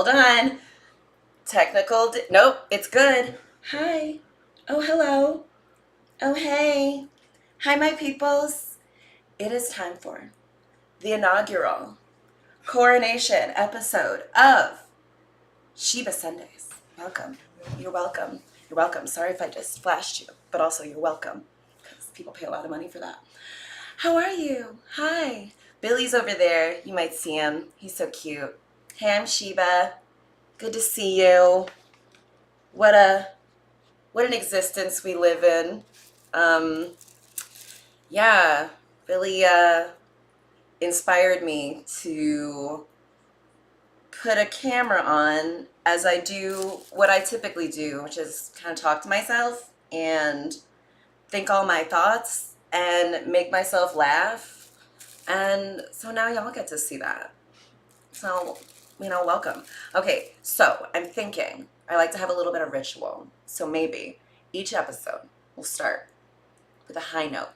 Hold on. Nope, it's good. Hi. Oh, hello. Oh, hey. Hi, my peoples. It is time for the inaugural coronation episode of Sheba Sundays. Welcome. You're welcome. You're welcome. Sorry if I just flashed you, but also you're welcome because people pay a lot of money for that. How are you? Hi. Billy's over there. You might see him. He's so cute. Hey, I'm Sheba. Good to see you. What an existence we live in. Yeah, really inspired me to put a camera on as I do what I typically do, which is kind of talk to myself and think all my thoughts and make myself laugh. And so now y'all get to see that. So, welcome. Okay, so I'm thinking I like to have a little bit of ritual. So maybe each episode will start with a high note.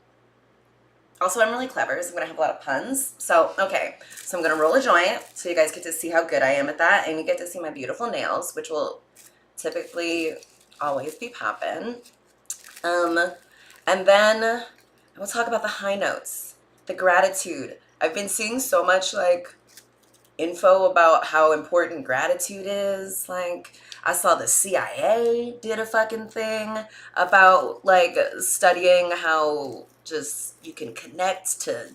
Also, I'm really clever, so I'm going to have a lot of puns. So I'm going to roll a joint so you guys get to see how good I am at that. And you get to see my beautiful nails, which will typically always be popping. And then I will talk about the high notes, the gratitude. I've been seeing so much info about how important gratitude is. I saw the CIA did a fucking thing about studying how just you can connect to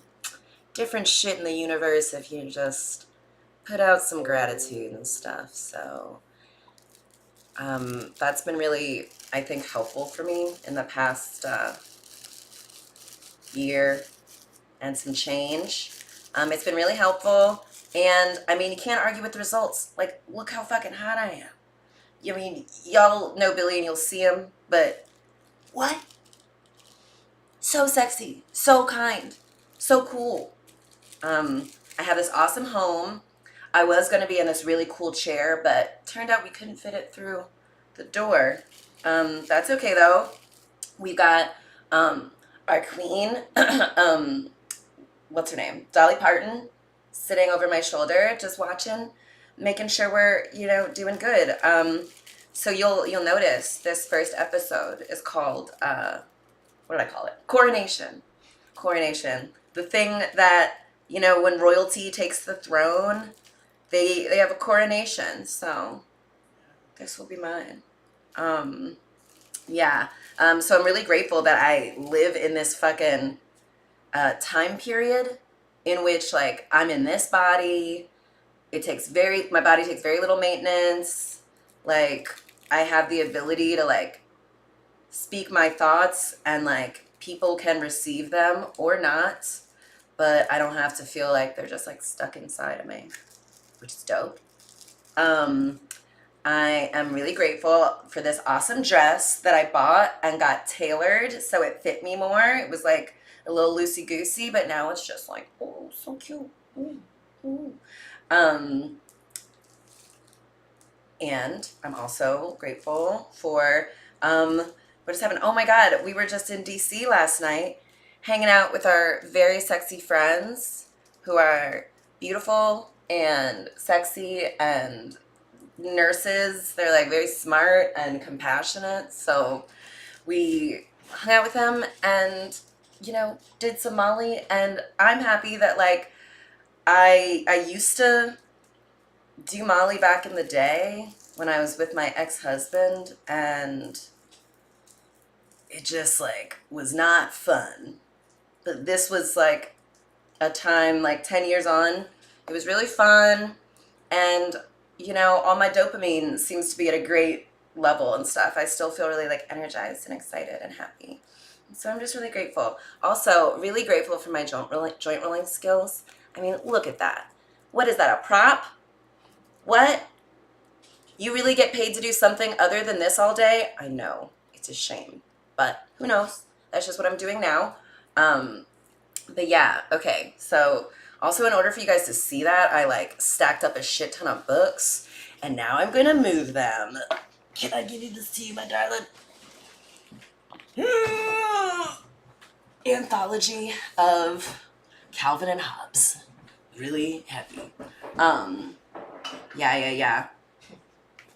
different shit in the universe if you just put out some gratitude and stuff. So that's been really, I think, helpful for me in the past year and some change. It's been really helpful. And, you can't argue with the results. Look how fucking hot I am. Y'all know Billy and you'll see him, but what? So sexy, so kind, so cool. I have this awesome home. I was going to be in this really cool chair, but turned out we couldn't fit it through the door. That's okay, though. We got our queen, what's her name? Dolly Parton, sitting over my shoulder, just watching, making sure we're, doing good. So you'll notice this first episode is called, what did I call it? Coronation. Coronation. The thing that, when royalty takes the throne, they have a coronation. So this will be mine. Yeah. So I'm really grateful that I live in this fucking time period in which I'm in this body. My body takes very little maintenance. I have the ability to speak my thoughts and people can receive them or not, but I don't have to feel like they're just stuck inside of me, which is dope. I am really grateful for this awesome dress that I bought and got tailored so it fit me more. It was a little loosey-goosey, but now it's just oh, so cute. Ooh, ooh. And I'm also grateful for, what just happened? Oh my God, we were just in DC last night, hanging out with our very sexy friends who are beautiful and sexy and nurses. They're very smart and compassionate. So we hung out with them and, did some Molly. And I'm happy that I used to do Molly back in the day when I was with my ex-husband, and it just was not fun. But this was a time 10 years on. It was really fun, and all my dopamine seems to be at a great level and stuff. I still feel really energized and excited and happy. So I'm just really grateful. Also, really grateful for my joint rolling skills. Look at that. What is that, a prop? What? You really get paid to do something other than this all day? I know. It's a shame. But who knows? That's just what I'm doing now. But yeah, okay. So also in order for you guys to see that, I stacked up a shit ton of books. And now I'm going to move them. Can I give you this to you, my darling? Anthology of Calvin and Hobbes. Really heavy. Yeah.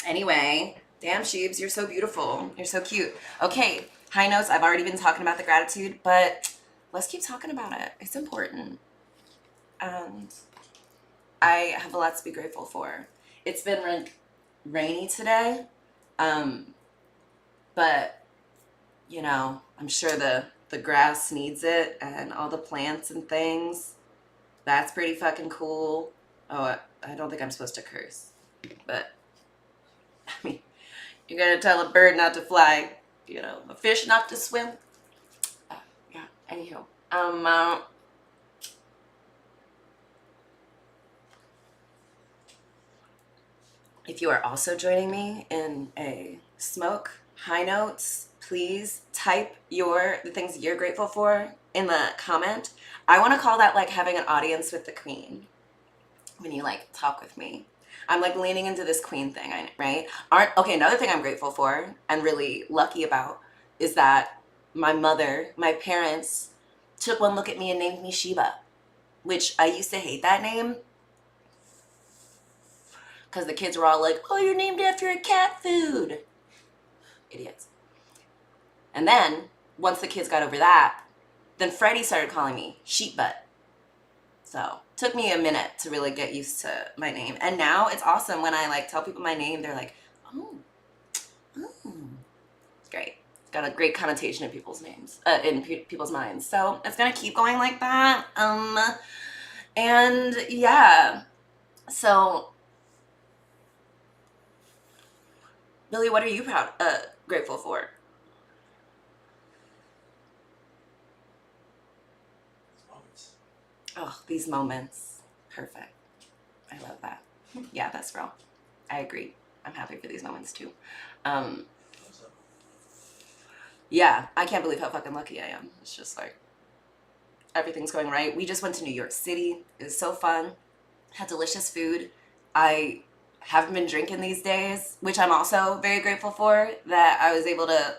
Anyway, damn, Sheebs, you're so beautiful. You're so cute. Okay, high notes. I've already been talking about the gratitude, but let's keep talking about it. It's important. And I have a lot to be grateful for. It's been rainy today, um, but I'm sure the grass needs it and all the plants and things. That's pretty fucking cool. Oh, I don't think I'm supposed to curse, but I mean, you're gonna tell a bird not to fly, a fish not to swim. Uh, yeah. Anywho, if you are also joining me in a smoke high notes, please type the things you're grateful for in the comment. I want to call that like having an audience with the queen when you like talk with me. I'm like leaning into this queen thing, right? Okay, another thing I'm grateful for and really lucky about is that my parents took one look at me and named me Sheba, which I used to hate that name because the kids were all like, "Oh, you're named after a cat food." Idiots. And then once the kids got over that, then Freddie started calling me Sheep Butt. So it took me a minute to really get used to my name. And now it's awesome when I like tell people my name, they're like, "Oh, oh." It's great. It's got a great connotation in people's names, people's minds. So it's gonna keep going like that. And yeah. So Billy, what are you grateful for? Oh, these moments. Perfect. I love that. Yeah, that's real. I agree. I'm happy for these moments too. Um, yeah, I can't believe how fucking lucky I am. It's just like everything's going right. We just went to New York City. It was so fun. Had delicious food. I haven't been drinking these days, which I'm also very grateful for, that I was able to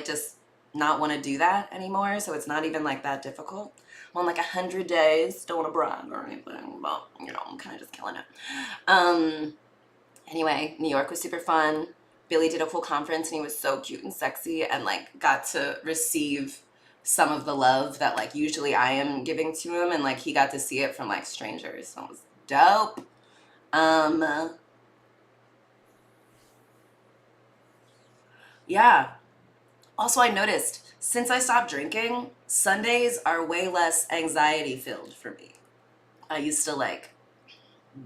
just not want to do that anymore. So it's not even like that difficult. I'm on like 100 days. Don't want to brag or anything, but I'm kind of just killing it. Anyway, New York was super fun. Billy did a full conference and he was so cute and sexy and like got to receive some of the love that like usually I am giving to him, and like he got to see it from like strangers. So it was dope. Yeah. Also, I noticed since I stopped drinking, Sundays are way less anxiety filled for me. I used to like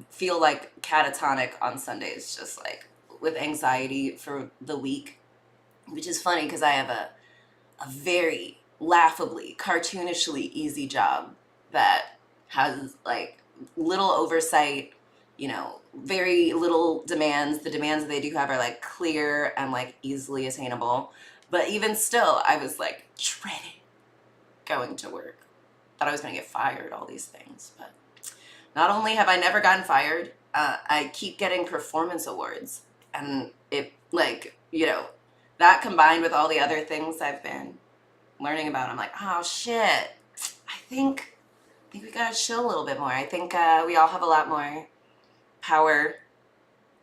feel like catatonic on Sundays, just like with anxiety for the week, which is funny because I have a very laughably, cartoonishly easy job that has like little oversight, very little demands. The demands that they do have are like clear and like easily attainable. But even still, I was like dreading going to work. Thought I was going to get fired, all these things. But not only have I never gotten fired, I keep getting performance awards. And it, like, that combined with all the other things I've been learning about, I'm like, oh shit, I think we gotta chill a little bit more. I think we all have a lot more power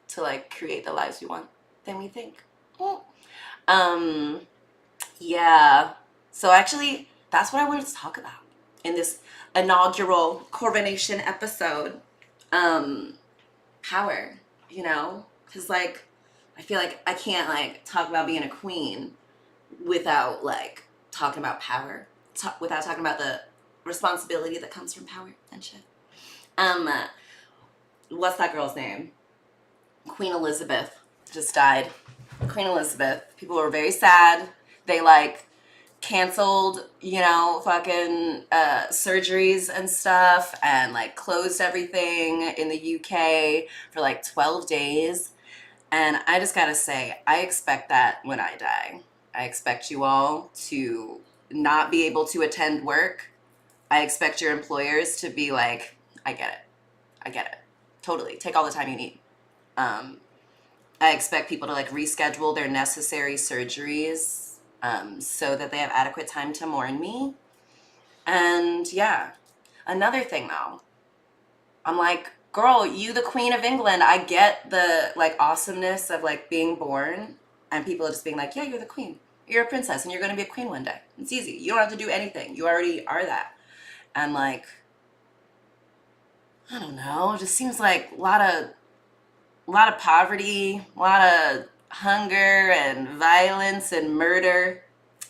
to like create the lives we want than we think. Um, yeah. So actually, that's what I wanted to talk about in this inaugural Coronation episode. Um, Power, because like I feel like I can't like talk about being a queen without like talking about power, without talking about the responsibility that comes from power and shit. Um, uh, what's that girl's name? Queen Elizabeth just died. Queen Elizabeth. People were very sad. They like canceled, fucking surgeries and stuff, and like closed everything in the UK for like 12 days. And I just gotta say, I expect that when I die. I expect you all to not be able to attend work. I expect your employers to be like, I get it. I get it. Totally. Take all the time you need. I expect people to like reschedule their necessary surgeries so that they have adequate time to mourn me. And yeah, another thing though, I'm like girl, you the Queen of England. I get the like awesomeness of like being born and people just being like, yeah, you're the queen. You're a princess and you're gonna be a queen one day. It's easy. You don't have to do anything. You already are that. And like, I don't know, it just seems like a lot of poverty, a lot of hunger and violence and murder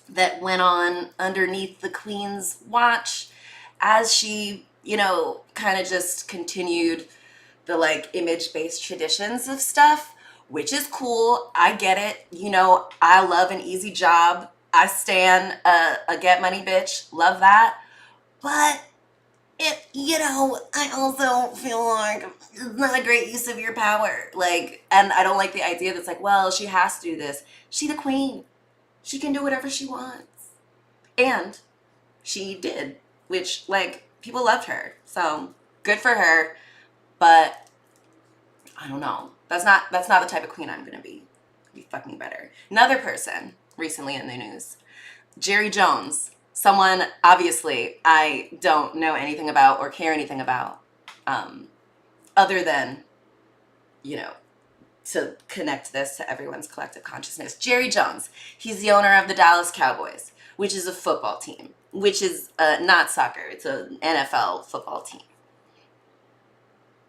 that went on underneath the queen's watch as she, kind of just continued the like image-based traditions of stuff, which is cool. I get it. I love an easy job. I stan a get money bitch. Love that. But I also feel like it's not a great use of your power. Like, and I don't like the idea that's like, well, she has to do this. She the queen. She can do whatever she wants. And she did, which, like, people loved her. So, good for her. But, I don't know. That's not the type of queen I'm going to be. Be fucking better. Another person recently in the news. Jerry Jones. Someone, obviously, I don't know anything about or care anything about, other than, to connect this to everyone's collective consciousness. Jerry Jones, he's the owner of the Dallas Cowboys, which is a football team, which is not soccer. It's an NFL football team.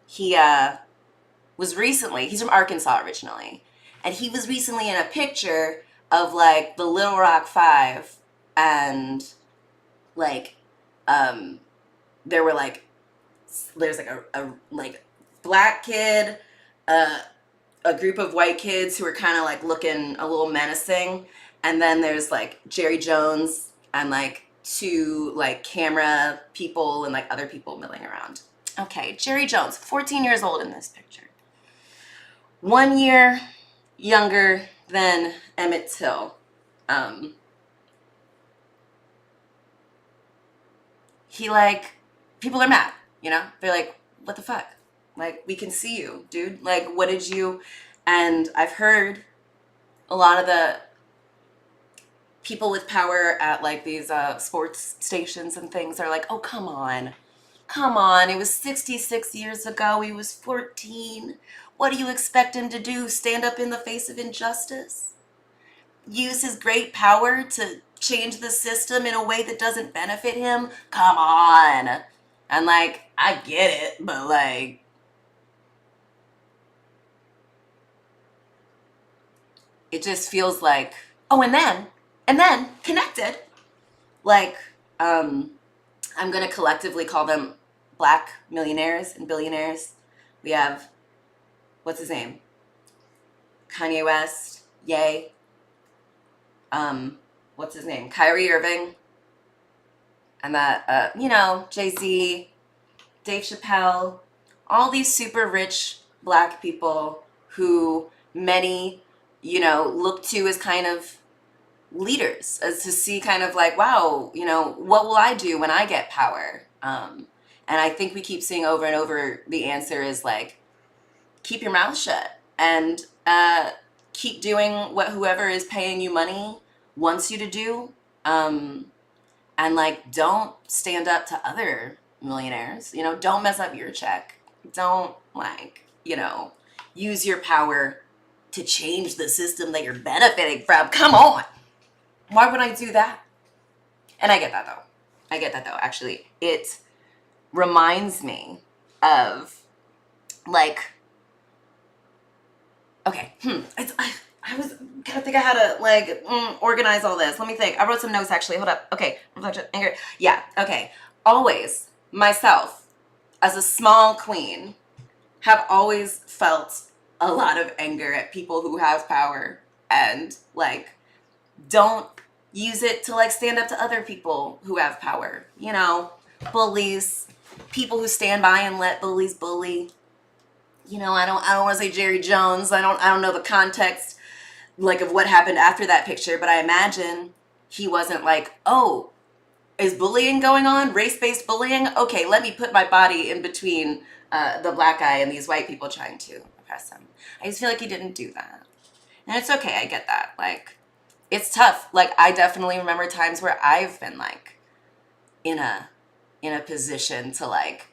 He he's from Arkansas originally, and he was recently in a picture of like the Little Rock Five, and like there were like there's like a like black kid, a group of white kids who are kind of like looking a little menacing, and then there's like Jerry Jones and like two like camera people and like other people milling around. Okay, Jerry Jones, 14 years old in this picture. 1 year younger than Emmett Till. He like, people are mad, They're like, what the fuck? Like, we can see you, dude. Like, what did you... And I've heard a lot of the people with power at like these sports stations and things are like, oh, come on. It was 66 years ago. He was 14. What do you expect him to do? Stand up in the face of injustice? Use his great power to change the system in a way that doesn't benefit him? Come on. And like, I get it, but like, it just feels like, oh, and then connected, like, I'm going to collectively call them black millionaires and billionaires. We have, what's his name? Kanye West, Ye. What's his name? Kyrie Irving. And that, Jay-Z, Dave Chappelle, all these super rich black people who many, look to as kind of leaders, as to see kind of like, wow, what will I do when I get power? And I think we keep seeing over and over the answer is like, keep your mouth shut and keep doing what whoever is paying you money wants you to do. And like, don't stand up to other millionaires, don't mess up your check. Don't like, use your power to change the system that you're benefiting from. Come on. Why would I do that? And I get that though. Actually, it reminds me of like, okay, I was gonna think of how to like organize all this. Let me think. I wrote some notes actually. Hold up. Okay. Yeah. Okay. Always myself as a small queen have always felt a lot of anger at people who have power and like don't use it to like stand up to other people who have power. Bullies, people who stand by and let bullies bully. I don't want to say Jerry Jones. I don't know the context like of what happened after that picture, but I imagine he wasn't like, oh, is bullying going on? Race-based bullying? Okay, let me put my body in between the black guy and these white people trying to oppress him. I just feel like he didn't do that. And it's okay, I get that. Like, it's tough. Like, I definitely remember times where I've been like in a position to like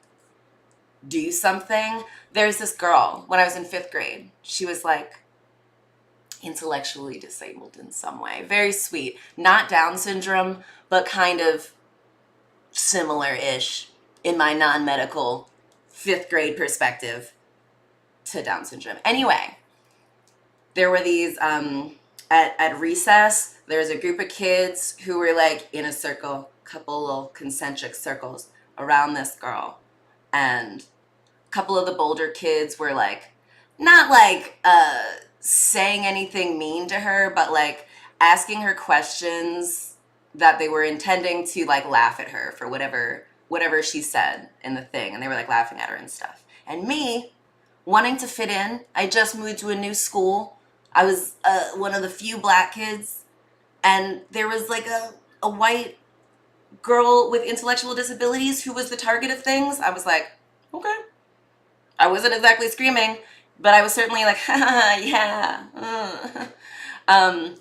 do something. There's this girl when I was in 5th grade. She was like intellectually disabled in some way. Very sweet. Not Down syndrome, but kind of similar-ish in my non-medical 5th grade perspective to Down syndrome. Anyway, there were these at recess, there was a group of kids who were like in a circle, couple little concentric circles around this girl, and a couple of the bolder kids were like not like saying anything mean to her, but like asking her questions that they were intending to like laugh at her for whatever she said in the thing, and they were like laughing at her and stuff. And me, wanting to fit in, I just moved to a new school. I was one of the few black kids, and there was like a white girl with intellectual disabilities who was the target of things. I was like, okay. I wasn't exactly screaming, but I was certainly like, yeah. And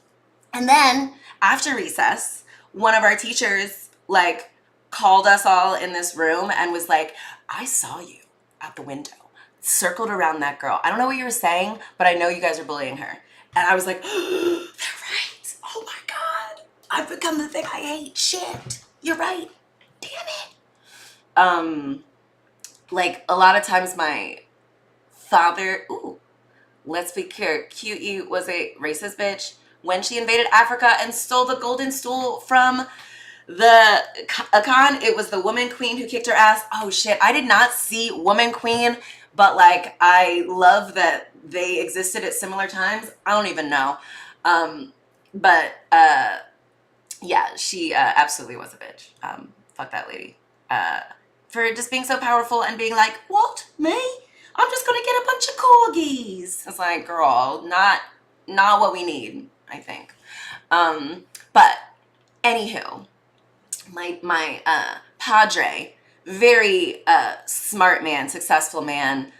then after recess, one of our teachers like called us all in this room and was like, I saw you out the window, circled around that girl. I don't know what you were saying, but I know you guys are bullying her. And I was like, they're right. Oh my God. I've become the thing I hate. Shit. You're right. Damn it. Like a lot of times my father, let's be clear, QE was a racist bitch when she invaded Africa and stole the golden stool from the Khan. It was the woman queen who kicked her ass. Oh shit, I did not see woman queen, but like I love that they existed at similar times. I don't even know. But yeah, she absolutely was a bitch. Fuck that lady. For just being so powerful and being like, what, me? I'm just gonna get a bunch of corgis. It's like, girl, not what we need, I think. But anywho, my padre, very smart man, successful man,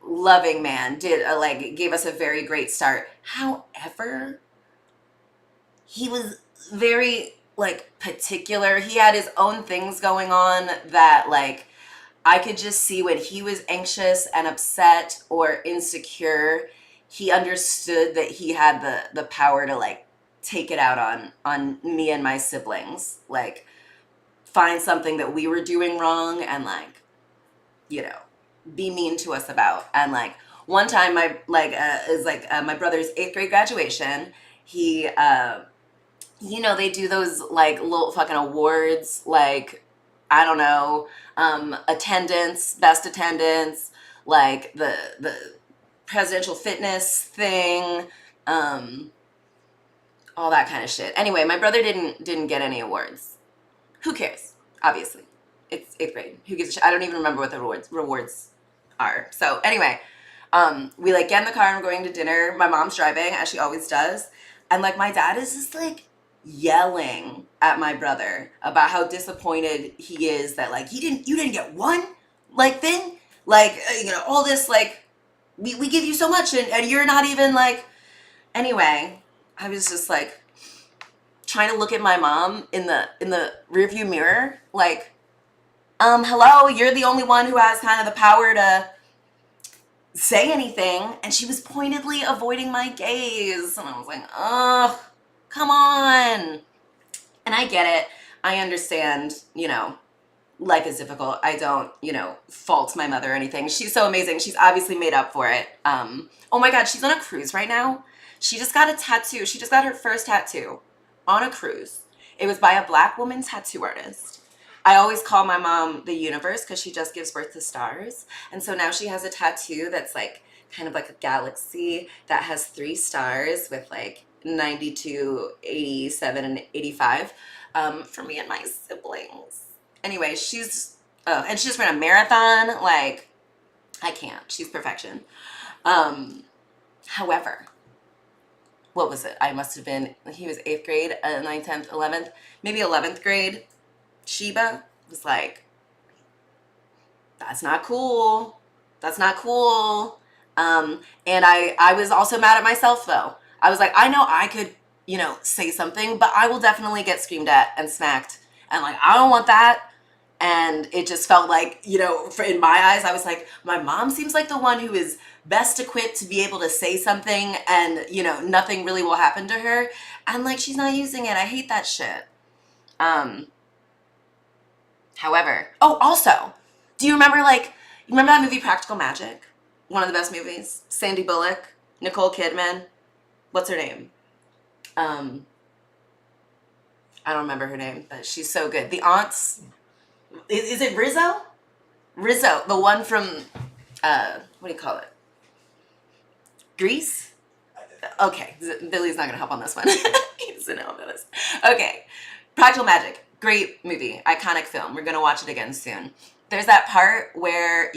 loving man, gave us a very great start. However, he was very like particular. He had his own things going on that like I could just see when he was anxious and upset or insecure, he understood that he had the power to like take it out on me and my siblings, like find something that we were doing wrong and like, be mean to us about. And like one time my brother's 8th grade graduation, he they do those like little fucking awards, like I don't know, attendance, best attendance, like the presidential fitness thing, all that kind of shit. Anyway, my brother didn't get any awards. Who cares? Obviously, it's 8th grade. Who gives a shit? I don't even remember what the rewards are. So anyway, we like get in the car and we're going to dinner. My mom's driving, as she always does, and like my dad is just like yelling at my brother about how disappointed he is that like you didn't get one like thing, like all this like we give you so much and you're not even like. Anyway, I was just like trying to look at my mom in the rearview mirror, like hello, you're the only one who has kind of the power to say anything, and she was pointedly avoiding my gaze, and I was like, ugh, come on. And I get it. I understand, life is difficult. I don't, fault my mother or anything. She's so amazing. She's obviously made up for it. Oh my God, she's on a cruise right now. She just got a tattoo. She just got her first tattoo on a cruise. It was by a black woman tattoo artist. I always call my mom the universe because she just gives birth to stars. And so now she has a tattoo that's like kind of like a galaxy that has 3 stars with like 92, 87, and 85 for me and my siblings. Anyway, and she just ran a marathon. Like, I can't. She's perfection. However, what was it? He was 8th grade, 9th, 10th, 11th, maybe 11th grade. Sheba was like, that's not cool. That's not cool. And I was also mad at myself though. I was like, I know I could, say something, but I will definitely get screamed at and smacked. And like, I don't want that. And it just felt like, in my eyes, I was like, my mom seems like the one who is best equipped to be able to say something and, nothing really will happen to her. And like, she's not using it. I hate that shit. However, also, do you remember that movie Practical Magic? One of the best movies. Sandy Bullock, Nicole Kidman. What's her name? I don't remember her name, but she's so good. The aunts. Is it Rizzo? Rizzo, the one from, what do you call it? Grease? Okay, Billy's not going to help on this one. He doesn't know about this. Okay, Practical Magic. Great movie. Iconic film. We're going to watch it again soon. There's that part where,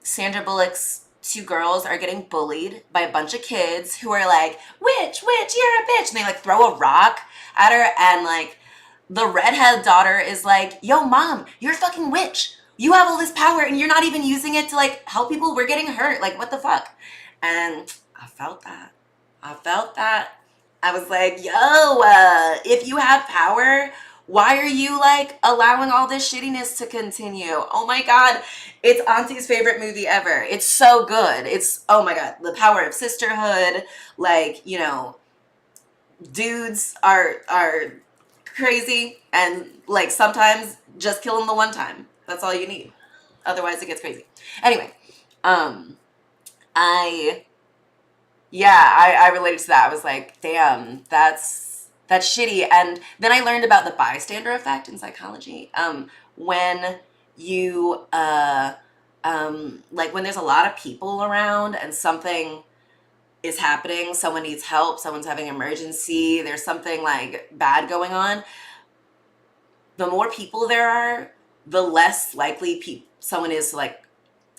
Sandra Bullock's two girls are getting bullied by a bunch of kids who are like, witch, you're a bitch. And they like throw a rock at her, and like the redhead daughter is like, yo, mom, you're a fucking witch. You have all this power and you're not even using it to like help people. We're getting hurt. Like, what the fuck? And I felt that. I was like, yo, if you have power, why are you like allowing all this shittiness to continue? Oh my God. It's Auntie's favorite movie ever. It's so good. It's, oh my God, the power of sisterhood. Like, dudes are crazy, and like sometimes just kill them the one time. That's all you need. Otherwise it gets crazy. Anyway, I related to that. I was like, damn, that's shitty. And then I learned about the bystander effect in psychology. When you like when there's a lot of people around and something is happening, someone needs help, someone's having an emergency, there's something like bad going on, the more people there are, the less likely someone is to like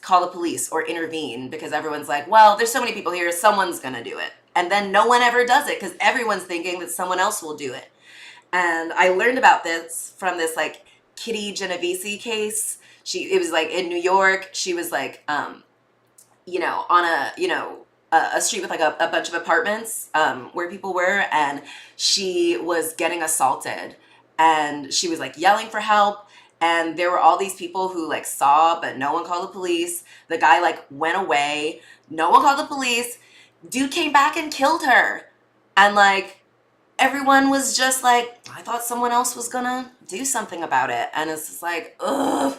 call the police or intervene, because everyone's like, well, there's so many people here, someone's gonna do it. And then no one ever does it because everyone's thinking that someone else will do it. And I learned about this from this like Kitty Genovese case. It was like in New York. She was like, on a street with like a bunch of apartments where people were, and she was getting assaulted, and she was like yelling for help. And there were all these people who like saw, but no one called the police. The guy like went away. No one called the police. Dude came back and killed her. And like, everyone was just like, I thought someone else was gonna do something about it. And it's just like, ugh,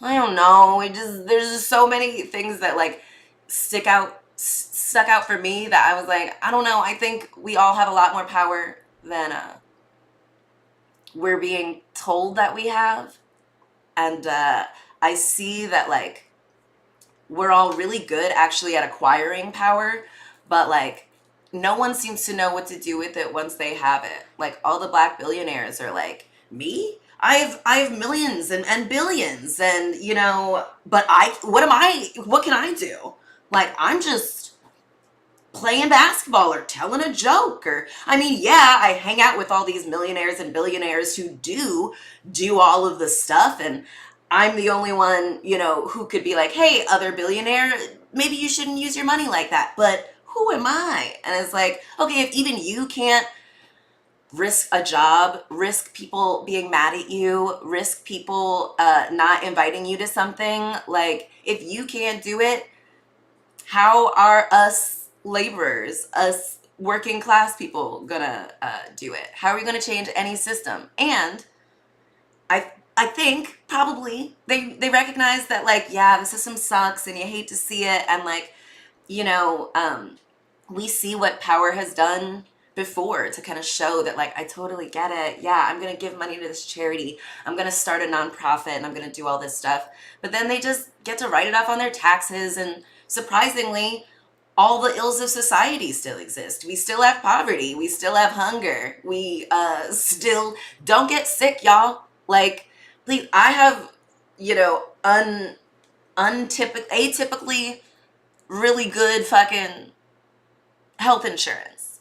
I don't know. There's just so many things that like stuck out for me that I was like, I don't know. I think we all have a lot more power than we're being told that we have. And I see that like we're all really good actually at acquiring power, but like no one seems to know what to do with it once they have it. Like all the black billionaires are like, me? I have millions and billions, and but what can I do? Like, I'm just playing basketball or telling a joke, or I hang out with all these millionaires and billionaires who do all of the stuff, and I'm the only one, who could be like, hey, other billionaire, maybe you shouldn't use your money like that. But who am I? And it's like, okay, if even you can't risk a job, risk people being mad at you, risk people not inviting you to something, like if you can't do it, how are us laborers, us working class people gonna do it? How are we gonna change any system? And I think probably they recognize that like, yeah, the system sucks and you hate to see it, and like, we see what power has done before to kind of show that like, I totally get it. Yeah, I'm gonna give money to this charity, I'm gonna start a nonprofit, and I'm gonna do all this stuff. But then they just get to write it off on their taxes, and surprisingly, all the ills of society still exist. We still have poverty, we still have hunger, we still don't get sick, y'all. Like, please, I have, atypically really good fucking health insurance.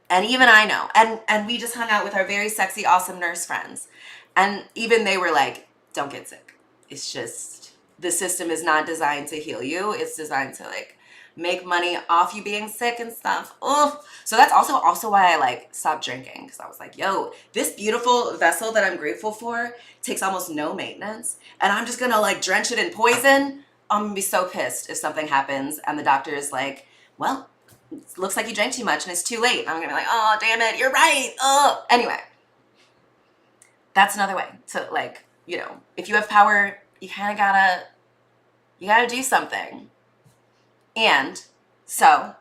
And even I know. And we just hung out with our very sexy, awesome nurse friends. And even they were like, don't get sick. It's just, the system is not designed to heal you. It's designed to like make money off you being sick and stuff. Oh, so that's also why I like stopped drinking, because I was like, yo, this beautiful vessel that I'm grateful for takes almost no maintenance, and I'm just gonna like drench it in poison. I'm gonna be so pissed if something happens and the doctor is like, well, it looks like you drank too much and it's too late. I'm gonna be like, oh damn it, you're right. Oh, anyway, that's another way to like, you know, if you have power, you kind of gotta do something. And so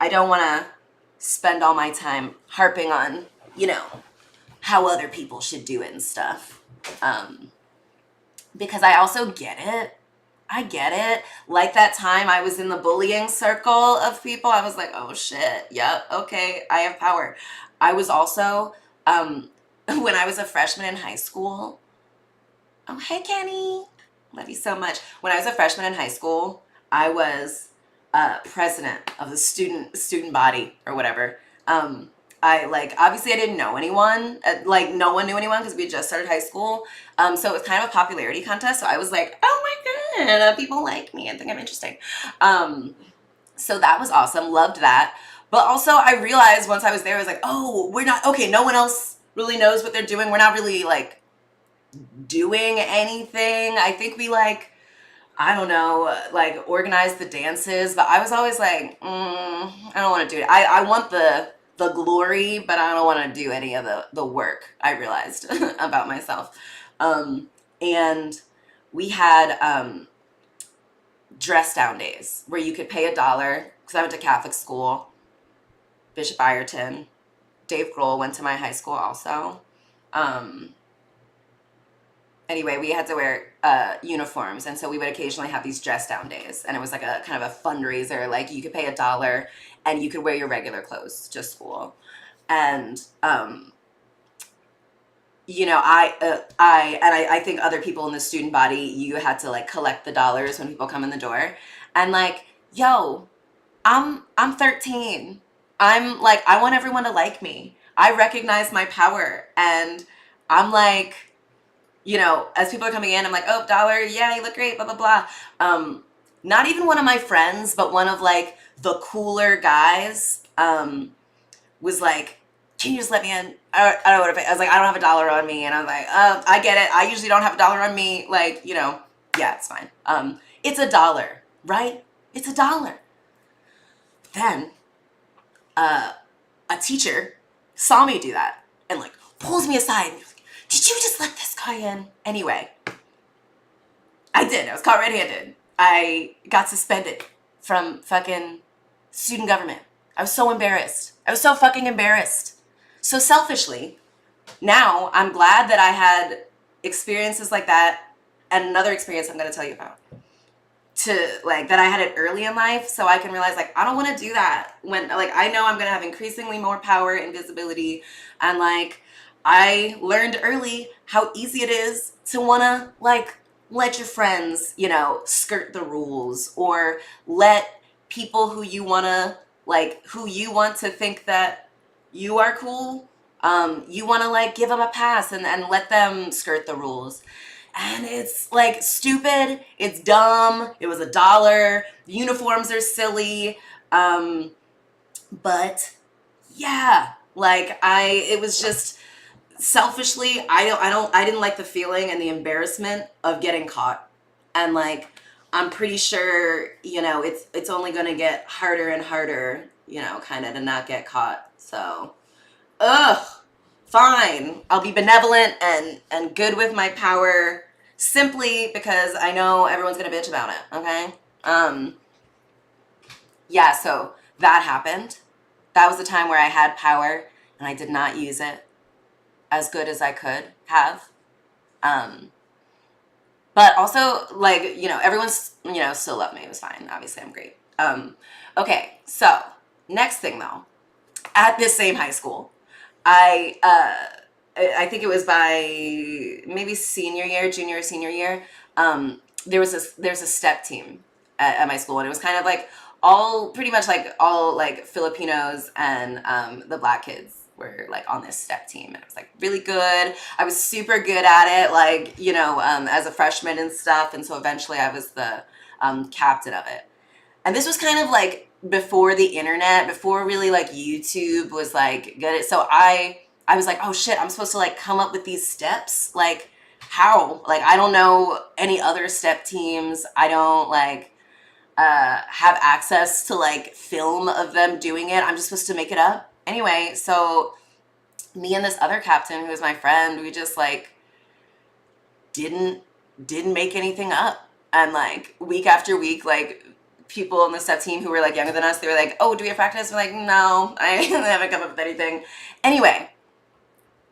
I don't want to spend all my time harping on, you know, how other people should do it and stuff. Because I also get it. I get it. Like that time I was in the bullying circle of people, I was like, oh shit, yep, okay, I have power. I was also, when I was a freshman in high school, oh, hey, Kenny. Love you so much. When I was a freshman in high school, I was president of the student body or whatever. I like, obviously I didn't know anyone, like no one knew anyone because we had just started high school. So it was kind of a popularity contest. So I was like, oh my God, people like me and think I'm interesting. So that was awesome. Loved that. But also I realized once I was there, I was like, oh, we're not, okay, no one else really knows what they're doing. We're not really like doing anything. I think we like, I don't know, like organize the dances, but I was always like, I don't want to do it. I want the glory, but I don't want to do any of the work, I realized about myself. And we had dress down days where you could pay $1, because I went to Catholic school. Bishop Ireton, Dave Grohl went to my high school also. Anyway, we had to wear uniforms, and so we would occasionally have these dress down days, and it was like a kind of a fundraiser. Like you could pay $1 and you could wear your regular clothes to school. And you know, I think other people in the student body, you had to like collect the dollars when people come in the door. And like, yo, I'm 13. I'm like, I want everyone to like me. I recognize my power, and I'm like, you know, as people are coming in, I'm like, oh, $1, yeah, you look great, blah, blah, blah. Not even one of my friends, but one of like the cooler guys was like, can you just let me in? I don't know what to pay. I was like, I don't have $1 on me. And I was like, I get it. I usually don't have $1 on me. Like, you know, yeah, it's fine. It's $1, right? It's $1. Then a teacher saw me do that and like pulls me aside and was like, did you just let this guy in? Anyway, I did. I was caught red-handed. I got suspended from fucking student government. I was so embarrassed. I was so fucking embarrassed. So selfishly, now I'm glad that I had experiences like that, and another experience I'm going to tell you about, to like that I had it early in life, so I can realize like I don't want to do that when like I know I'm going to have increasingly more power and visibility, and like I learned early how easy it is to want to like let your friends, you know, skirt the rules, or let people who you want to like, who you want to think that you are cool, you want to like give them a pass and let them skirt the rules. And it's like stupid, it's dumb, it was $1, the uniforms are silly, but yeah, like it was just selfishly, I didn't like the feeling and the embarrassment of getting caught. And like, I'm pretty sure, you know, it's only gonna get harder and harder, you know, kind of to not get caught. So, fine. I'll be benevolent and good with my power, simply because I know everyone's gonna bitch about it, okay? Yeah, so that happened. That was the time where I had power and I did not use it as good as I could have. But also, like, you know, everyone's, you know, still loved me. It was fine. Obviously, I'm great. Okay, so next thing though, at this same high school, I think it was by maybe junior or senior year. There's a step team at my school, and it was kind of like pretty much like all like Filipinos and the black kids were like on this step team, and it was like really good. I was super good at it, like, you know, as a freshman and stuff, and so eventually I was the captain of it. And this was kind of like before the internet, before really like YouTube was like good at, so I was like, oh shit, I'm supposed to like come up with these steps, like how? Like I don't know any other step teams. I don't like have access to like film of them doing it. I'm just supposed to make it up. Anyway, so me and this other captain who was my friend, we just like didn't make anything up. And like week after week, like people on the step team who were like younger than us, they were like, oh, do we have practice? We're like, no, I haven't come up with anything. Anyway,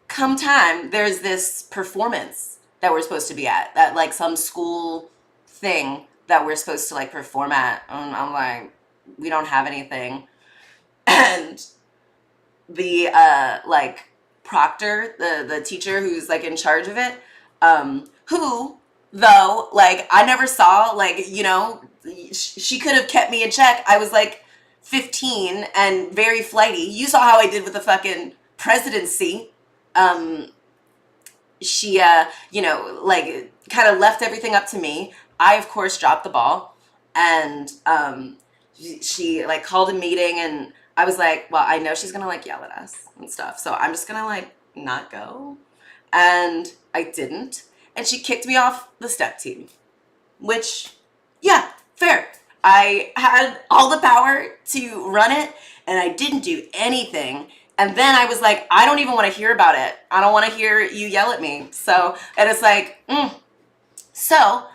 come time, there's this performance that we're supposed to be at, that like some school thing that we're supposed to like perform at. And I'm like, we don't have anything. And the like proctor, the teacher who's like in charge of it, who though like I never saw, like, you know, she could have kept me in check. I was like 15 and very flighty. You saw how I did with the fucking presidency. She you know, like kind of left everything up to me. I of course dropped the ball, and she like called a meeting, and I was like, well, I know she's gonna like yell at us and stuff, so I'm just gonna like not go. And I didn't, and she kicked me off the step team, which, yeah, fair. I had all the power to run it, and I didn't do anything. And then I was like, I don't even want to hear about it. I don't want to hear you yell at me. So, and it's like, So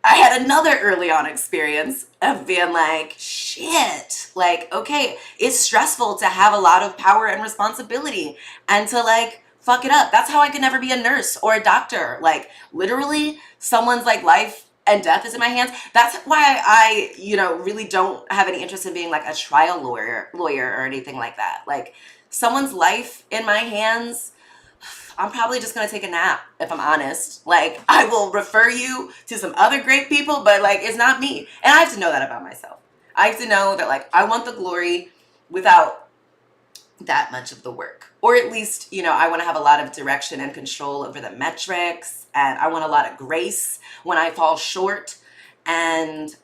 I had another early on experience of being like, shit, like, okay, it's stressful to have a lot of power and responsibility and to like fuck it up. That's how I could never be a nurse or a doctor. Like literally someone's like life and death is in my hands. That's why I, you know, really don't have any interest in being like a trial lawyer or anything like that. Like someone's life in my hands, I'm probably just going to take a nap, if I'm honest. Like, I will refer you to some other great people, but, like, it's not me. And I have to know that about myself. I have to know that, like, I want the glory without that much of the work. Or at least, you know, I want to have a lot of direction and control over the metrics. And I want a lot of grace when I fall short. And,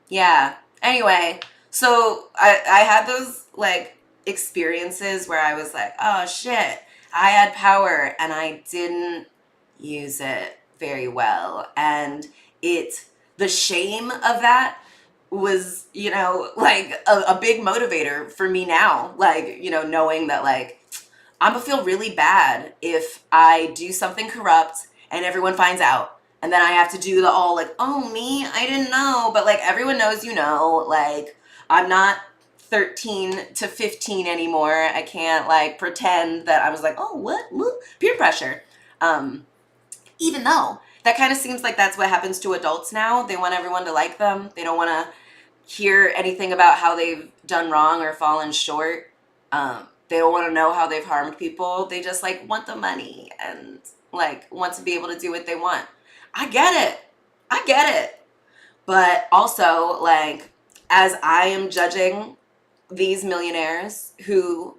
yeah. Anyway, so I had those, like, experiences where I was like, oh, shit. I had power and I didn't use it very well. And the shame of that was, you know, like a big motivator for me now. Like, you know, knowing that like, I'm gonna feel really bad if I do something corrupt and everyone finds out. And then I have to do the all like, oh, me, I didn't know. But like everyone knows, you know, like I'm not 13 to 15 anymore. I can't like pretend that I was like, oh, what? Peer pressure. Even though that kind of seems like that's what happens to adults now. They want everyone to like them. They don't want to hear anything about how they've done wrong or fallen short. They don't want to know how they've harmed people. They just like want the money and like want to be able to do what they want. I get it. But also like, as I am judging these millionaires who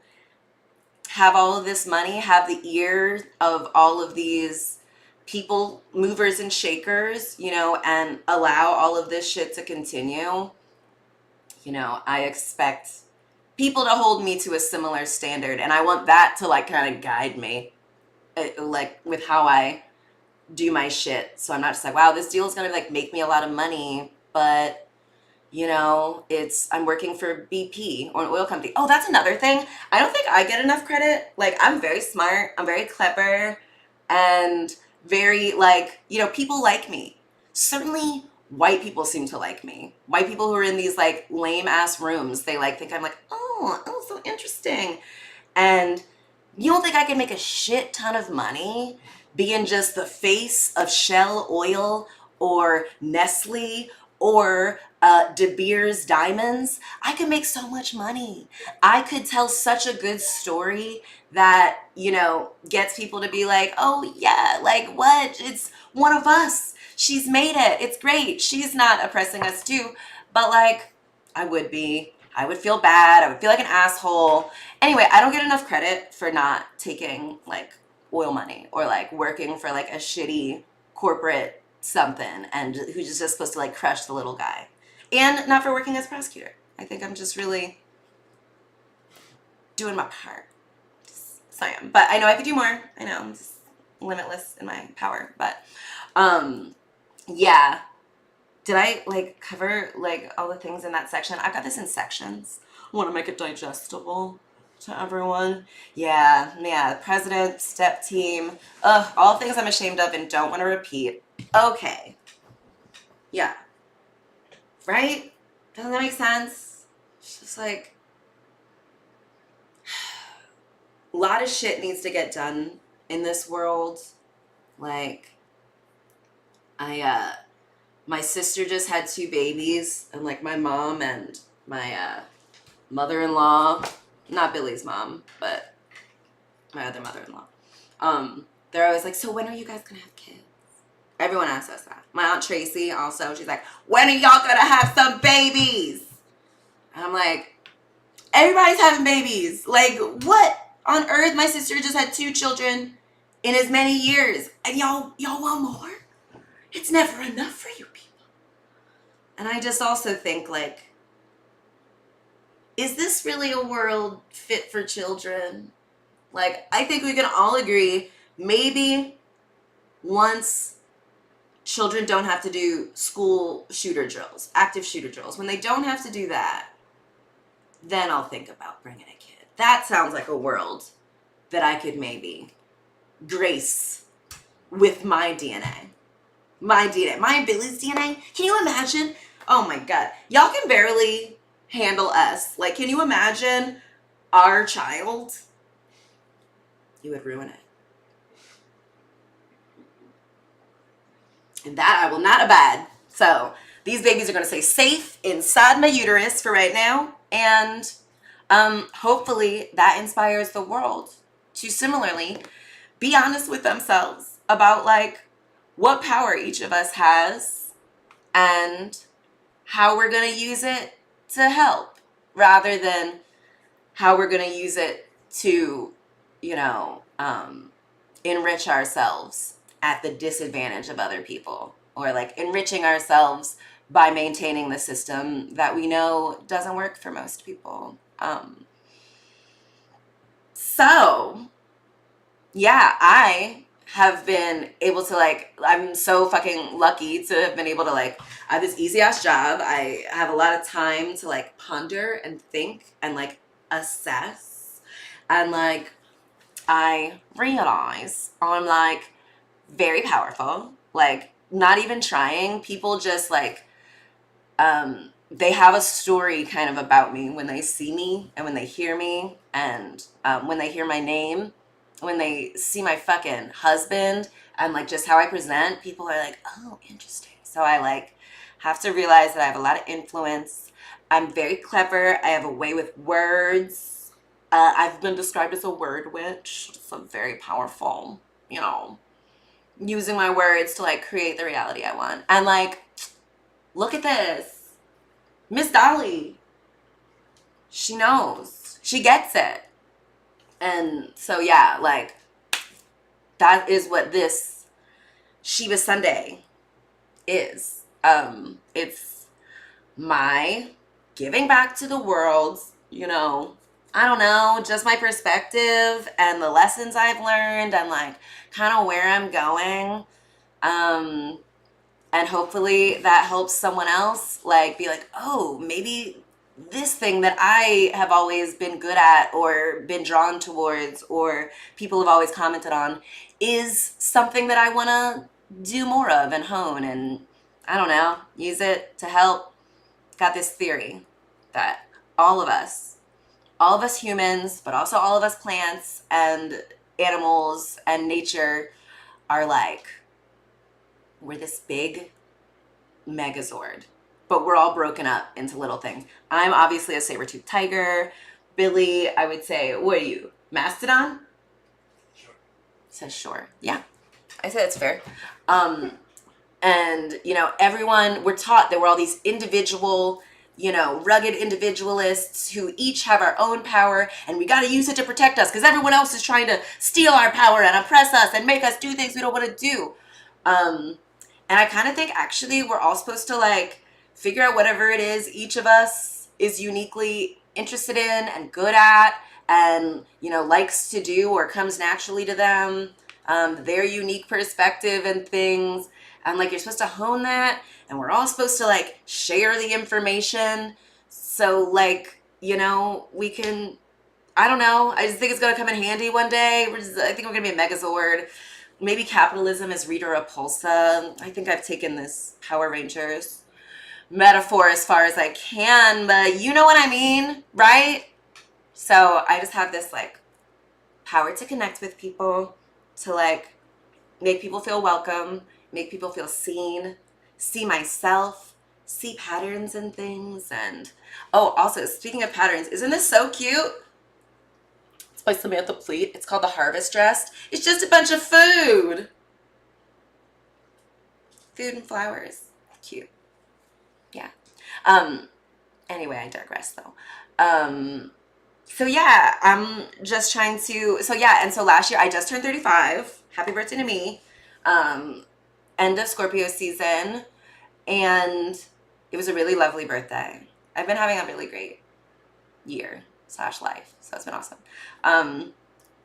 have all of this money, have the ear of all of these people, movers and shakers, you know, and allow all of this shit to continue, you know, I expect people to hold me to a similar standard. And I want that to like kind of guide me, like with how I do my shit. So I'm not just like, wow, this deal is going to like make me a lot of money, but you know, I'm working for BP or an oil company. Oh, that's another thing. I don't think I get enough credit. Like, I'm very smart. I'm very clever and very, like, you know, people like me. Certainly, white people seem to like me. White people who are in these, like, lame-ass rooms, they, like, think I'm like, oh, so interesting. And you don't think I can make a shit ton of money being just the face of Shell Oil or Nestle or De Beers Diamonds? I could make so much money. I could tell such a good story that, you know, gets people to be like, oh yeah, like what? It's one of us. She's made it. It's great. She's not oppressing us too. But like, I would feel bad. I would feel like an asshole. Anyway, I don't get enough credit for not taking like oil money or like working for like a shitty corporate something and who's just supposed to like crush the little guy. And not for working as a prosecutor. I think I'm just really doing my part. So I am. But I know I could do more. I know I'm just limitless in my power. But yeah. Did I like cover like all the things in that section? I've got this in sections. I want to make it digestible to everyone. Yeah, the president, step team. Ugh, all things I'm ashamed of and don't want to repeat. Okay. Yeah. Right? Doesn't that make sense? It's just like a lot of shit needs to get done in this world. Like, my sister just had 2 babies, and like my mom and my mother-in-law, not Billy's mom, but my other mother-in-law, they're always like, so when are you guys gonna have kids? Everyone asks us that. My Aunt Tracy also, she's like, when are y'all gonna have some babies? And I'm like, everybody's having babies. Like, what on earth? My sister just had 2 children in as many years, and y'all want more? It's never enough for you people. And I just also think, like, is this really a world fit for children? Like, I think we can all agree, maybe once children don't have to do school shooter drills, active shooter drills, when they don't have to do that, then I'll think about bringing a kid. That sounds like a world that I could maybe grace with my DNA. My DNA. My and Billy's DNA. Can you imagine? Oh my God. Y'all can barely handle us. Like, can you imagine our child? You would ruin it. And that I will not abide. So these babies are going to stay safe inside my uterus for right now. And hopefully that inspires the world to similarly be honest with themselves about like what power each of us has and how we're going to use it to help rather than how we're going to use it to, enrich ourselves at the disadvantage of other people, or like enriching ourselves by maintaining the system that we know doesn't work for most people. So yeah, I have been able to I'm so fucking lucky to have been able to I have this easy ass job. I have a lot of time to ponder and think and assess, and I realize I'm very powerful, not even trying. People just they have a story kind of about me when they see me and when they hear me, and when they hear my name, when they see my fucking husband and just how I present, people are like, oh, interesting. So I have to realize that I have a lot of influence. I'm very clever. I have a way with words. I've been described as a word witch. So I'm very powerful, using my words to create the reality I want. And look at this. Miss Dolly. She knows. She gets it. And so yeah, that is what this Sheba Sunday is. It's my giving back to the world, I don't know, just my perspective and the lessons I've learned and kind of where I'm going. And hopefully that helps someone else be oh, maybe this thing that I have always been good at or been drawn towards or people have always commented on is something that I want to do more of and hone and, I don't know, use it to help. Got this theory that all of us humans, but also all of us plants and animals and nature are we're this big Megazord, but we're all broken up into little things. I'm obviously a saber-toothed tiger. Billy, I would say, what are you? Mastodon? Sure. Says sure. Yeah. I say that's fair. And, everyone, we're taught that we're all these individual, rugged individualists who each have our own power, and we got to use it to protect us because everyone else is trying to steal our power and oppress us and make us do things we don't want to do. And I kind of think actually we're all supposed to figure out whatever it is each of us is uniquely interested in and good at and, likes to do or comes naturally to them, their unique perspective and things. And like, you're supposed to hone that, and we're all supposed to like share the information. So like, we can, I don't know. I just think it's going to come in handy one day. I think we're going to be a Megazord. Maybe capitalism is Rita Repulsa. I think I've taken this Power Rangers metaphor as far as I can, but you know what I mean, right? So I just have this like power to connect with people, to like make people feel welcome, make people feel seen, see myself, see patterns and things. And also speaking of patterns, isn't this so cute? It's by Samantha Pleat. It's called The Harvest Dress. It's just a bunch of food and flowers. Cute. Yeah. Anyway, I digress though. So yeah, I'm just trying to, and so last year I just turned 35. Happy birthday to me. End of Scorpio season, and it was a really lovely birthday. I've been having a really great year / life, so it's been awesome.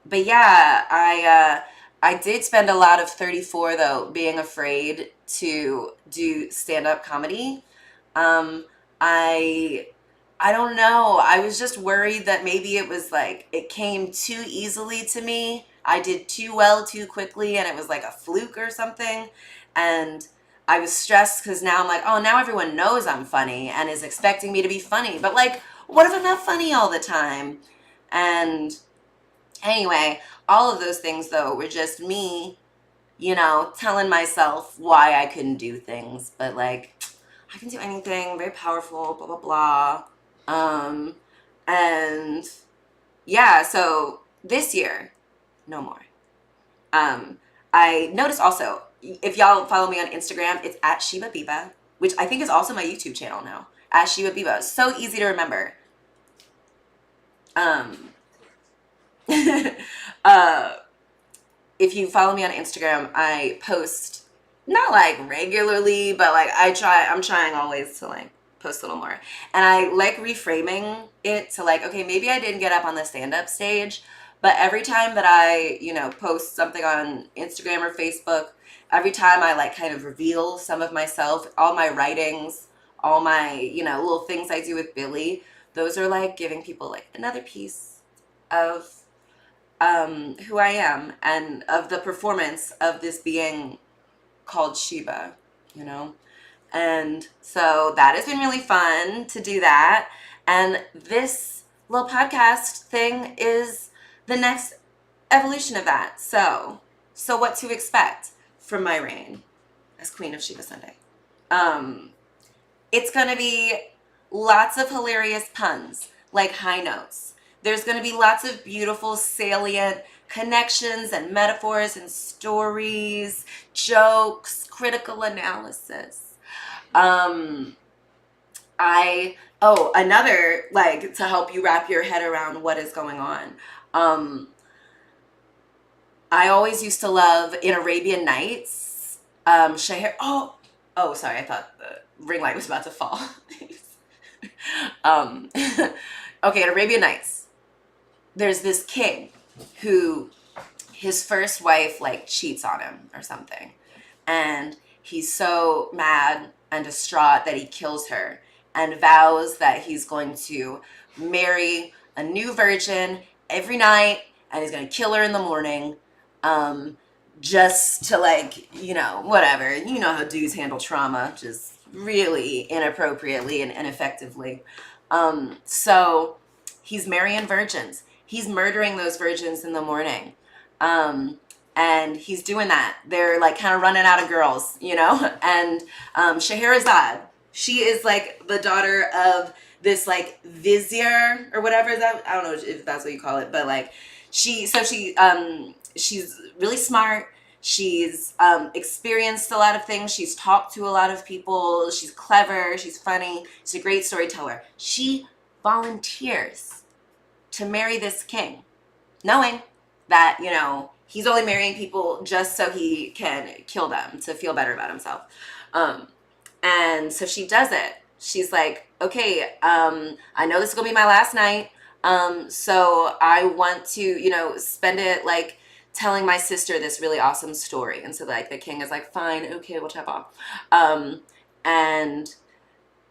But yeah, I did spend a lot of 34 though being afraid to do stand-up comedy. I don't know. I was just worried that maybe it was like it came too easily to me. I did too well too quickly, and it was like a fluke or something. And I was stressed because now I'm like, oh, now everyone knows I'm funny and is expecting me to be funny. But like, what if I'm not funny all the time? And anyway, all of those things though were just me, telling myself why I couldn't do things. But like, I can do anything, very powerful, blah, blah, blah. And yeah, so this year, no more. I noticed also, if y'all follow me on Instagram, it's at Sheba Biba, which I think is also my YouTube channel now, at Sheba Biba. So easy to remember. If you follow me on Instagram, I post not like regularly, but like I'm trying always to like post a little more. And I like reframing it to like, okay, maybe I didn't get up on the stand-up stage, but every time that I, post something on Instagram or Facebook, every time I like kind of reveal some of myself, all my writings, all my, little things I do with Billy, those are like giving people like another piece of who I am and of the performance of this being called Sheba, And so that has been really fun to do that. And this little podcast thing is the next evolution of that. So what to expect from my reign as Queen of Sheba Sunday. It's going to be lots of hilarious puns, like high notes. There's going to be lots of beautiful, salient connections and metaphors and stories, jokes, critical analysis. Another, like, to help you wrap your head around what is going on. I always used to love in Arabian Nights, sorry, I thought the ring light was about to fall. Okay, in Arabian Nights, there's this king who his first wife like cheats on him or something, and he's so mad and distraught that he kills her and vows that he's going to marry a new virgin every night, and he's going to kill her in the morning, just to like, whatever, how dudes handle trauma, just really inappropriately and ineffectively. So he's marrying virgins. He's murdering those virgins in the morning. And he's doing that. They're like kind of running out of girls, and Scheherazade, she is like the daughter of this like vizier or whatever is that, I don't know if that's what you call it, but like she's really smart. She's experienced a lot of things. She's talked to a lot of people. She's clever. She's funny. She's a great storyteller. She volunteers to marry this king, knowing that, he's only marrying people just so he can kill them to feel better about himself. And so she does it. She's like, okay, I know this is gonna be my last night. So I want to, spend it like telling my sister this really awesome story. And so like the king is like, fine, okay, we'll tap off. And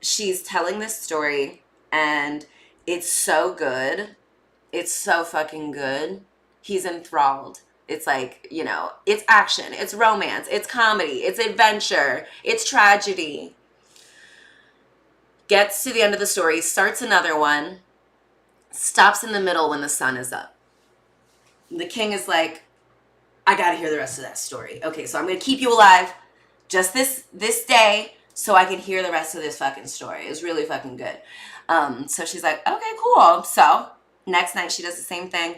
she's telling this story, and it's so good. It's so fucking good. He's enthralled. It's like, it's action, it's romance, it's comedy, it's adventure, it's tragedy. Gets to the end of the story, starts another one, stops in the middle when the sun is up. The king is like, I gotta hear the rest of that story. Okay, so I'm gonna keep you alive just this day so I can hear the rest of this fucking story. It was really fucking good. So she's like, okay, cool. So next night she does the same thing,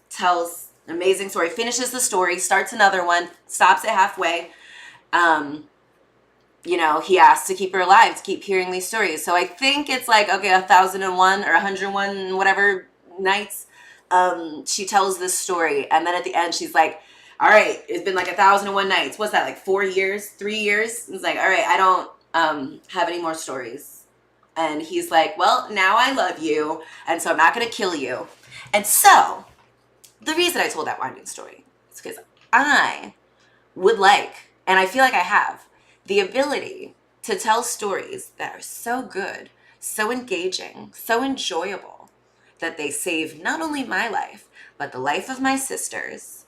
tells an amazing story, finishes the story, starts another one, stops it halfway. He asked to keep her alive, to keep hearing these stories. So I think it's like, okay, 1,001 or 101, whatever nights, she tells this story. And then at the end, she's like, all right, it's been like 1,001 nights. What's that, like 4 years, 3 years? It's like, all right, I don't have any more stories. And he's like, well, now I love you, and so I'm not going to kill you. And so the reason I told that winding story is because I would like, and I feel like I have, the ability to tell stories that are so good, so engaging, so enjoyable, that they save not only my life, but the life of my sisters.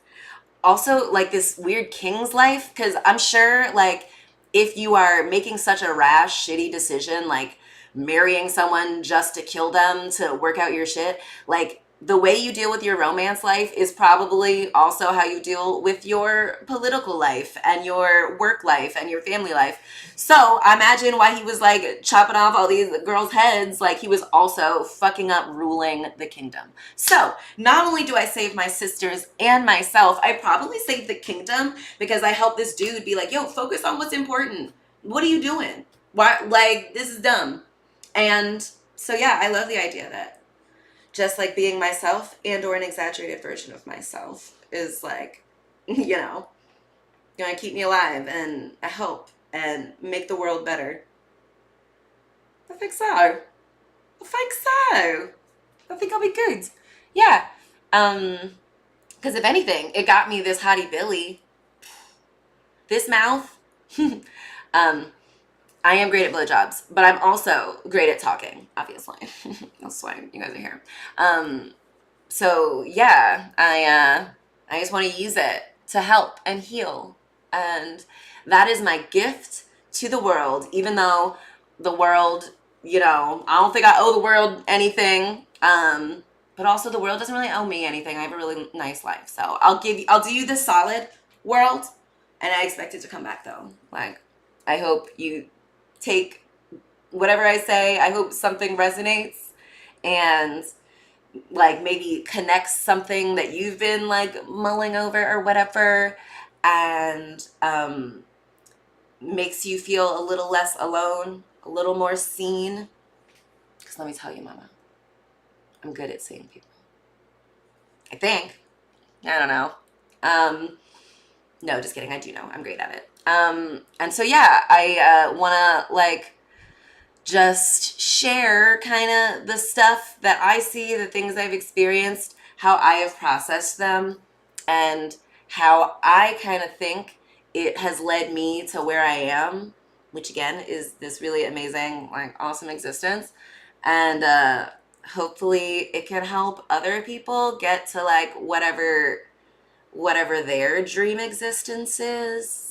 Also, like this weird king's life, because I'm sure, like, if you are making such a rash, shitty decision, like marrying someone just to kill them to work out your shit, like, the way you deal with your romance life is probably also how you deal with your political life and your work life and your family life. So I imagine why he was like chopping off all these girls' heads, like he was also fucking up ruling the kingdom. So not only do I save my sisters and myself, I probably save the kingdom because I help this dude be like, yo, focus on what's important. What are you doing? Why? Like, this is dumb. And so, yeah, I love the idea that just like being myself and or an exaggerated version of myself is like, gonna keep me alive and help and make the world better. I think so. I think I'll be good. Yeah. Because if anything, it got me this hottie Billy. This mouth. I am great at blowjobs, but I'm also great at talking, obviously. That's why you guys are here. So yeah, I just want to use it to help and heal. And that is my gift to the world, even though the world, I don't think I owe the world anything. But also the world doesn't really owe me anything. I have a really nice life. So I'll do you the solid, world, and I expect it to come back though. Like, I hope you take whatever I say. I hope something resonates and like maybe connects something that you've been like mulling over or whatever, and makes you feel a little less alone, a little more seen. Because let me tell you, mama, I'm good at seeing people. I think. I don't know. No, just kidding. I do know. I'm great at it. And so, yeah, I want to like just share kind of the stuff that I see, the things I've experienced, how I have processed them, and how I kind of think it has led me to where I am, which again is this really amazing, like awesome existence. And hopefully it can help other people get to like whatever their dream existence is.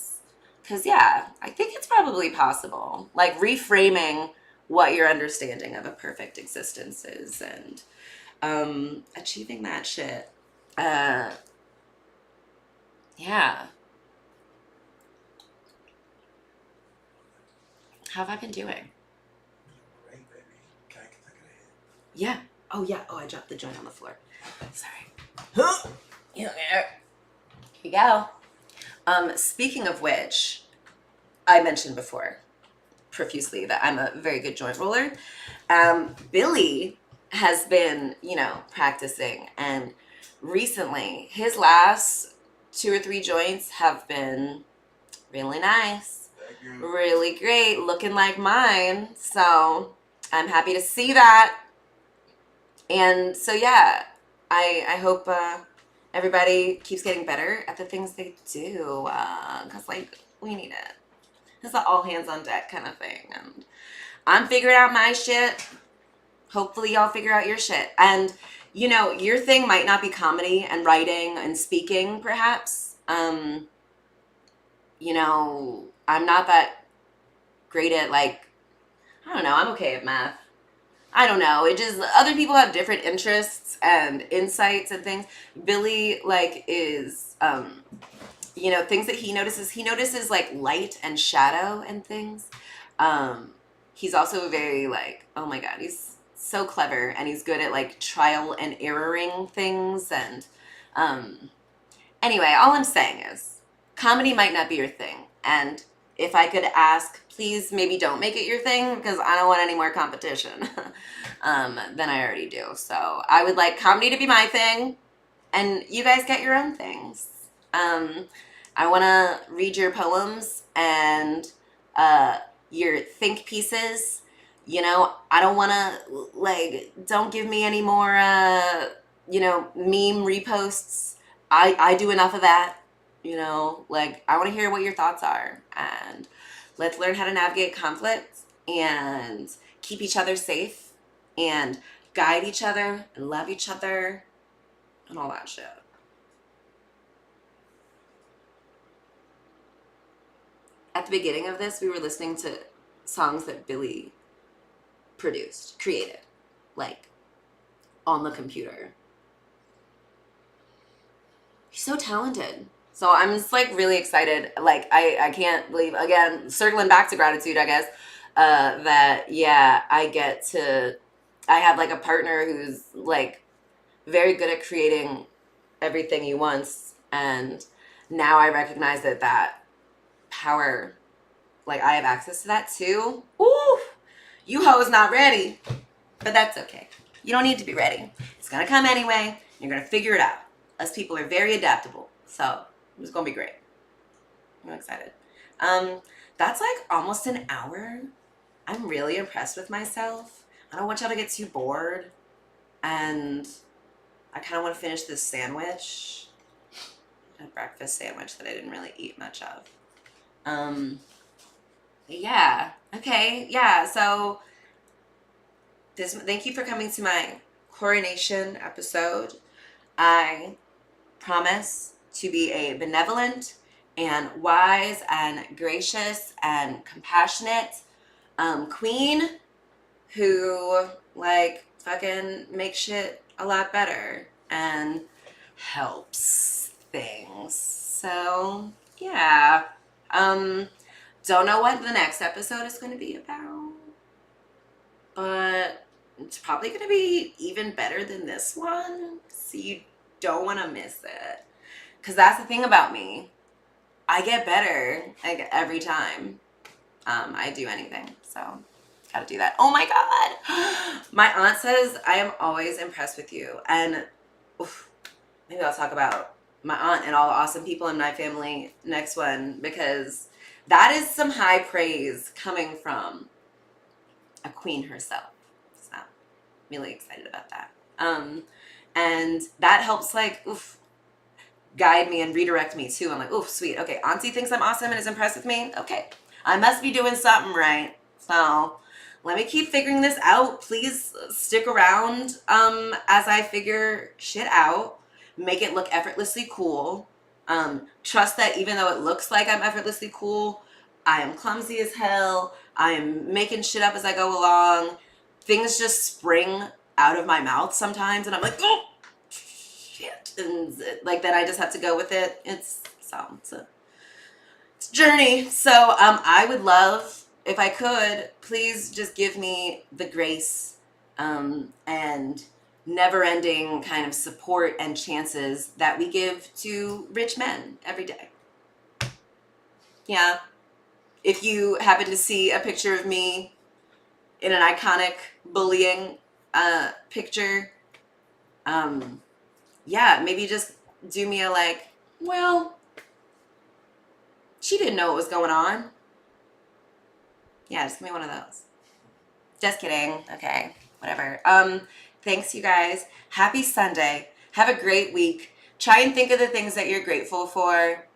Because, yeah, I think it's probably possible. Like, reframing what your understanding of a perfect existence is and achieving that shit. Yeah. How have I been doing? Great, baby. Can't get that ahead. Yeah. Oh, yeah. Oh, I dropped the joint on the floor. Sorry. Here you go. Speaking of which, I mentioned before profusely that I'm a very good joint roller. Billy has been, practicing, and recently his last 2 or 3 joints have been really nice. really great, looking like mine. So I'm happy to see that. And so yeah, I hope everybody keeps getting better at the things they do, because like we need it. It's an all hands on deck kind of thing. And I'm figuring out my shit. Hopefully y'all figure out your shit. And you know, your thing might not be comedy and writing and speaking, perhaps. You know, I'm not that great at like, I don't know, I'm okay at math. I don't know. It just, other people have different interests and insights and things. Billy like is you know, things that he notices like light and shadow and things. Um he's also very like, oh my god, he's so clever, and he's good at like trial and erroring things. And um anyway, all I'm saying is comedy might not be your thing. And if I could ask, please maybe don't make it your thing, because I don't want any more competition than I already do. So I would like comedy to be my thing, and you guys get your own things. Um, I want to read your poems and uh, your think pieces. You know, I don't want to, like, don't give me any more, you know, meme reposts. I do enough of that. You know, like, I want to hear what your thoughts are. And let's learn how to navigate conflict and keep each other safe and guide each other and love each other and all that shit. At the beginning of this, we were listening to songs that Billy created, like on the computer. He's so talented. So I'm just like really excited. Like I can't believe, again, circling back to gratitude, I guess, that yeah, I have like a partner who's like very good at creating everything he wants. And now I recognize that power, like I have access to that too. Ooh, you hoes not ready, but that's okay. You don't need to be ready. It's gonna come anyway. You're gonna figure it out. Us people are very adaptable, so it's gonna be great. I'm excited. Um, that's like almost an hour. I'm really impressed with myself. I don't want y'all to get too bored, and I kind of want to finish this sandwich, a breakfast sandwich that I didn't really eat much of. Um, yeah. Okay. Yeah. So thank you for coming to my coronation episode. I promise to be a benevolent and wise and gracious and compassionate queen who like fucking makes shit a lot better and helps things. So yeah. Don't know what the next episode is going to be about, but it's probably going to be even better than this one. So you don't want to miss it. Because that's the thing about me. I get better like every time I do anything. So gotta do that. Oh my god. My aunt says I am always impressed with you. And oof, maybe I'll talk about my aunt and all the awesome people in my family next one, because that is some high praise coming from a queen herself. So I'm really excited about that. And that helps like guide me and redirect me too. I'm like, oof, sweet. Okay, auntie thinks I'm awesome and is impressed with me. Okay, I must be doing something right. So let me keep figuring this out. Please stick around as I figure shit out. Make it look effortlessly cool. Trust that even though it looks like I'm effortlessly cool, I am clumsy as hell. I am making shit up as I go along. Things just spring out of my mouth sometimes, and I'm like, oh, shit. And like then I just have to go with it. It's a journey. So I would love if I could please just give me the grace and never-ending kind of support and chances that we give to rich men every day. Yeah. If you happen to see a picture of me in an iconic bullying picture, yeah, maybe just do me a like, well, she didn't know what was going on. Yeah, just give me one of those. Just kidding. Okay, whatever. Thanks, you guys. Happy Sunday. Have a great week. Try and think of the things that you're grateful for,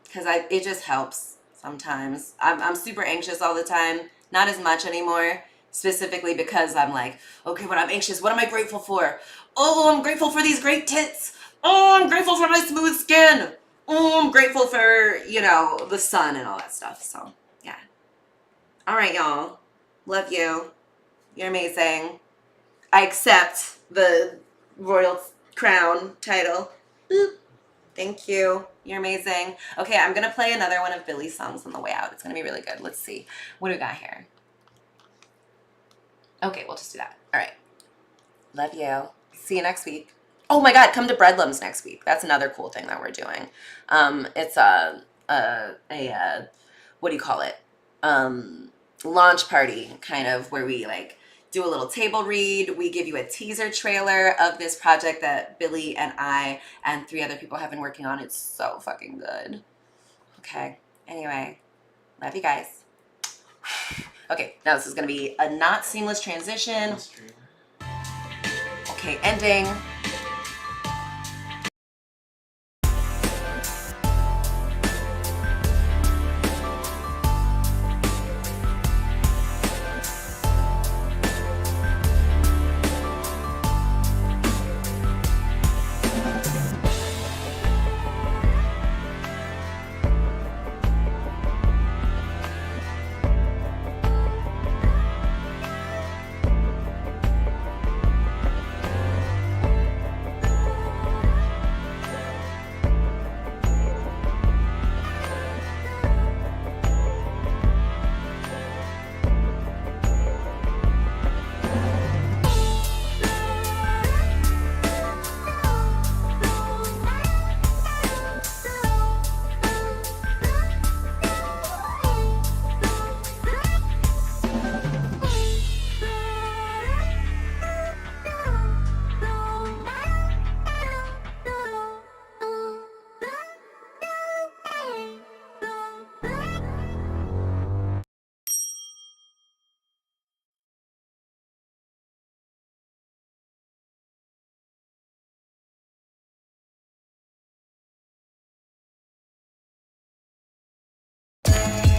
because it just helps sometimes. I'm super anxious all the time. Not as much anymore, specifically because I'm like, okay, when I'm anxious, what am I grateful for? Oh, I'm grateful for these great tits. Oh, I'm grateful for my smooth skin. Oh, I'm grateful for, the sun and all that stuff. So, yeah. All right, y'all. Love you. You're amazing. I accept the royal crown title. Boop. Thank you. You're amazing. Okay, I'm going to play another one of Billy's songs on the way out. It's going to be really good. Let's see. What do we got here? Okay, we'll just do that. All right. Love you. See you next week. Oh my God, come to Breadlums next week. That's another cool thing that we're doing. It's a what do you call it? Launch party, kind of, where we like do a little table read. We give you a teaser trailer of this project that Billy and I and 3 other people have been working on. It's so fucking good. Okay. Anyway, love you guys. Okay, now this is going to be a not seamless transition. Okay, ending.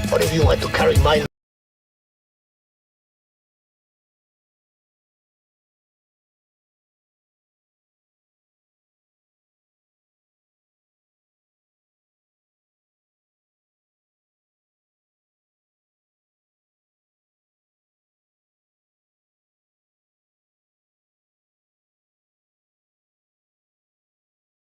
What if you want to carry my